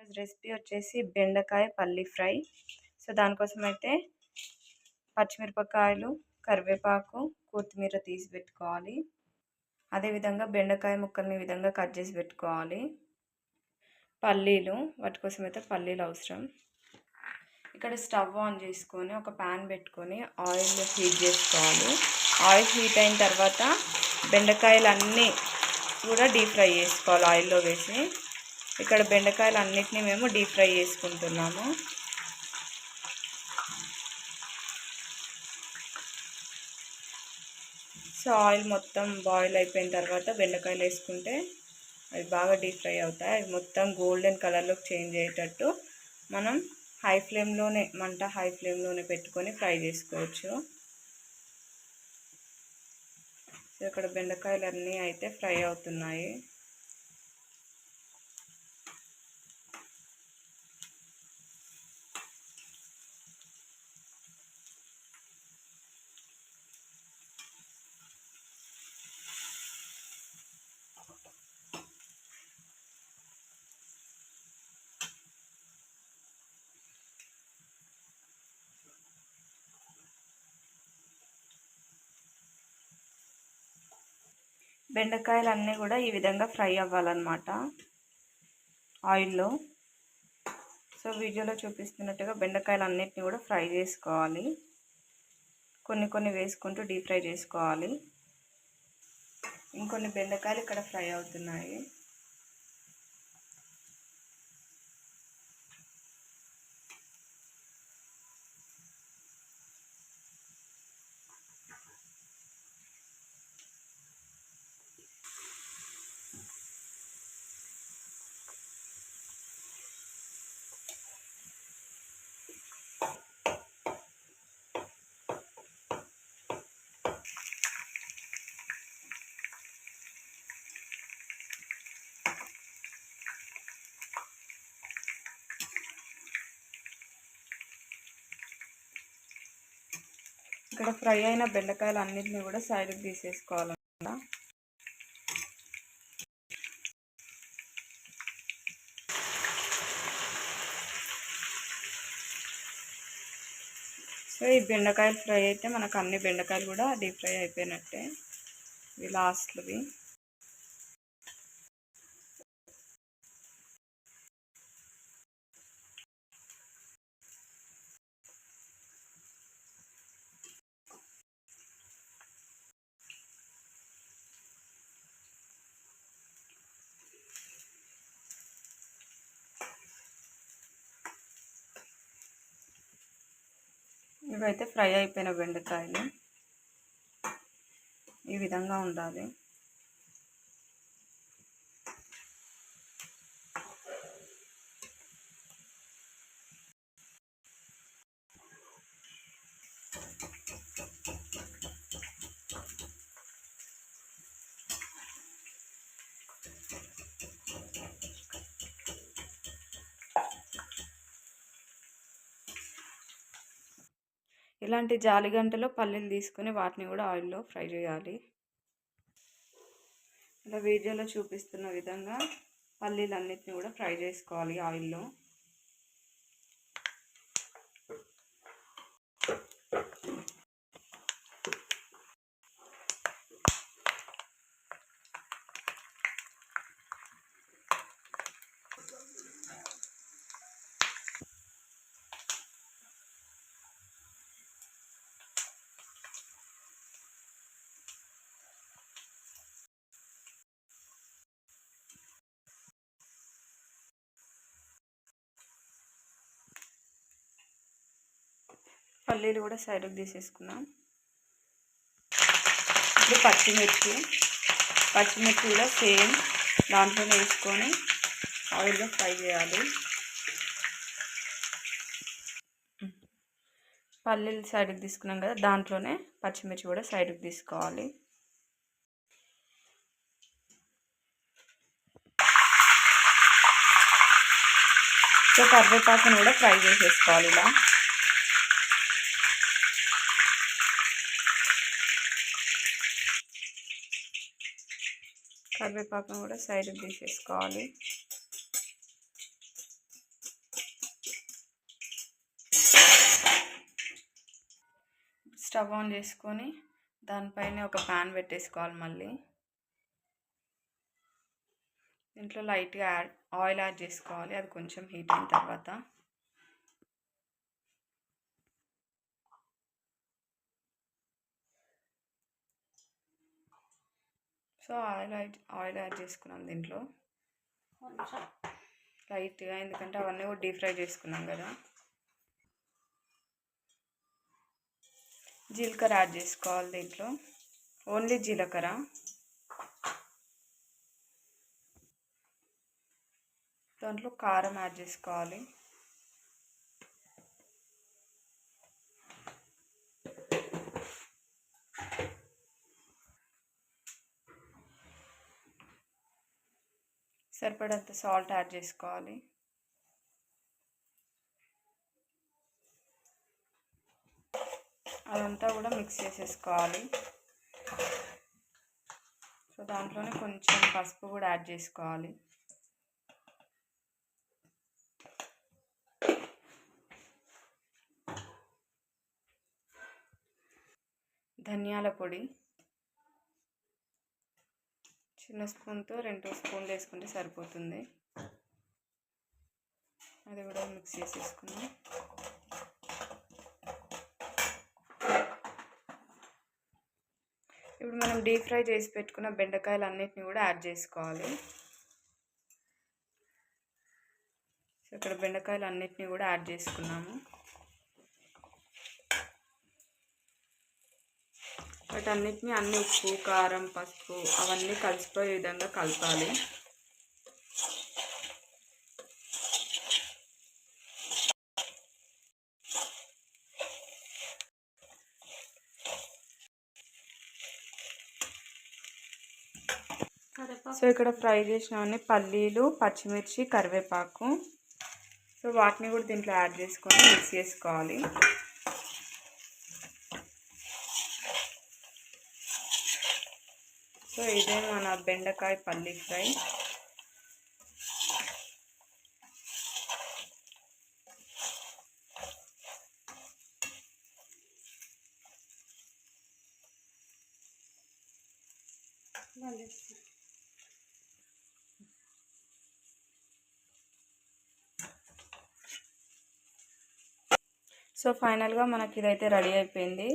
ఈరోజు రెసిపీ వచ్చేసి బెండకాయ పల్లి ఫ్రై. సో దానికోసం అయితే పచ్చిమిరపకాయలు, కరివేపాకు, కొత్తిమీర తీసి పెట్టుకోవాలి. అదేవిధంగా బెండకాయ ముక్కల్ని ఈ విధంగా కట్ చేసి పెట్టుకోవాలి. పల్లీలు, వాటి కోసం అయితే పల్లీలు అవసరం. ఇక్కడ స్టవ్ ఆన్ చేసుకొని ఒక ప్యాన్ పెట్టుకొని ఆయిల్ హీట్ చేసుకోవాలి. ఆయిల్ హీట్ అయిన తర్వాత బెండకాయలన్నీ కూడా డీప్ ఫ్రై చేసుకోవాలి ఆయిల్లో వేసి. ఇక్కడ బెండకాయలు అన్నిటినీ మేము డీప్ ఫ్రై చేసుకుంటున్నాము. సో ఆయిల్ మొత్తం బాయిల్ అయిపోయిన తర్వాత బెండకాయలు వేసుకుంటే అవి బాగా డీప్ ఫ్రై అవుతాయి. అవి మొత్తం గోల్డెన్ కలర్లోకి చేంజ్ అయ్యేటట్టు మనం మంట హై ఫ్లేమ్లోనే పెట్టుకొని ఫ్రై చేసుకోవచ్చు. సో ఇక్కడ బెండకాయలు అన్నీ అయితే ఫ్రై అవుతున్నాయి. బెండకాయలు అన్నీ కూడా ఈ విధంగా ఫ్రై అవ్వాలన్నమాట ఆయిల్లో. సో వీడియోలో చూపిస్తున్నట్టుగా బెండకాయలు అన్నిటిని కూడా ఫ్రై చేసుకోవాలి. కొన్ని వేసుకుంటూ డీప్ ఫ్రై చేసుకోవాలి. ఇంకొన్ని బెండకాయలు ఇక్కడ ఫ్రై అవుతున్నాయి. ఇక్కడ ఫ్రై అయిన బెండకాయలు అన్నిటిని కూడా సైడ్కి తీసేసుకోవాలన్నమాట. సో ఈ బెండకాయలు ఫ్రై అయితే మనకు అన్ని బెండకాయలు కూడా డీప్ ఫ్రై అయిపోయినట్టే. ఇవి లాస్ట్వి. ఇవైతే ఫ్రై అయిపోయిన బెండకాయలు ఈ విధంగా ఉండాలి. ఇలాంటి జాలిగంటలో పల్లీలు తీసుకొని వాటిని కూడా ఆయిల్లో ఫ్రై చేయాలి. ఇలా వీడియోలో చూపిస్తున్న విధంగా పల్లీలన్నిటిని కూడా ఫ్రై చేసుకోవాలి ఆయిల్లో. పల్లీలు కూడా సైడ్కి తీసేసుకున్నాం. ఇప్పుడు పచ్చిమిర్చి కూడా సేమ్ దాంట్లోనే వేసుకొని ఆయిల్లో ఫ్రై చేయాలి. పల్లీలు సైడ్కి తీసుకున్నాం కదా, దాంట్లోనే పచ్చిమిర్చి కూడా సైడ్కి తీసుకోవాలి. సో కరివేపాకును కూడా ఫ్రై చేసేసుకోవాలి. ఇలా కరివేపాకును కూడా సైడ్కి తీసేసుకోవాలి. స్టవ్ ఆన్ చేసుకొని దానిపైన ఒక ప్యాన్ పెట్టేసుకోవాలి. మళ్ళీ దీంట్లో లైట్గా ఆయిల్ యాడ్ చేసుకోవాలి. అది కొంచెం హీట్ అయిన తర్వాత సో ఆయిల్ యాడ్ చేసుకున్నాం దీంట్లో లైట్గా, ఎందుకంటే అవన్నీ కూడా డీప్ ఫ్రై చేసుకున్నాం కదా. జీలకర్ర యాడ్ చేసుకోవాలి దీంట్లో, ఓన్లీ జీలకర్ర. దాంట్లో కారం యాడ్ చేసుకోవాలి. సరిపడంత సాల్ట్ యాడ్ చేసుకోవాలి. అదంతా కూడా మిక్స్ చేసేసుకోవాలి. సో దాంట్లోనే కొంచెం పసుపు కూడా యాడ్ చేసుకోవాలి. ధనియాల పొడి చిన్న స్పూన్తో 2 స్పూన్లు వేసుకుంటే సరిపోతుంది. అది కూడా మిక్స్ చేసేసుకున్నాం. ఇప్పుడు మనం డీప్ ఫ్రై చేసి పెట్టుకున్న బెండకాయలు అన్నిటిని కూడా యాడ్ చేసుకోవాలి. సో ఇక్కడ బెండకాయలు అన్నిటిని కూడా యాడ్ చేసుకున్నాము. వాటన్నిటిని అన్ని ఉప్పు, కారం, పసుపు అవన్నీ కలిసిపోయే విధంగా కలపాలి. సో ఇక్కడ ఫ్రై చేసినవన్నీ పల్లీలు, పచ్చిమిర్చి, కరివేపాకు, సో వాటిని కూడా దీంట్లో యాడ్ చేసుకొని మిక్స్ చేసుకోవాలి. సో ఇదే మన బెండకాయ పల్లీ ఫ్రై. సో ఫైనల్గా మనకి ఇదైతే రెడీ అయిపోయింది.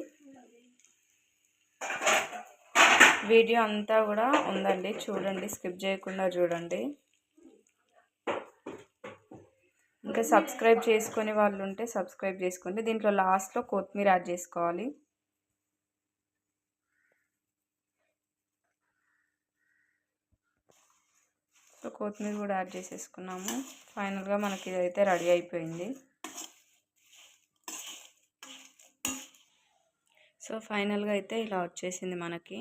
వీడియో అంతా కూడా ఉందండి, చూడండి, స్కిప్ చేయకుండా చూడండి. ఇంకా సబ్స్క్రైబ్ చేసుకునే వాళ్ళు ఉంటే సబ్స్క్రైబ్ చేసుకోండి. దీంట్లో లాస్ట్లో కొత్తిమీర యాడ్ చేసుకోవాలి. సో కొత్తిమీర కూడా యాడ్ చేసేసుకున్నాము. ఫైనల్గా మనకి ఇదైతే రెడీ అయిపోయింది. సో ఫైనల్గా అయితే ఇలా వచ్చేసింది మనకి.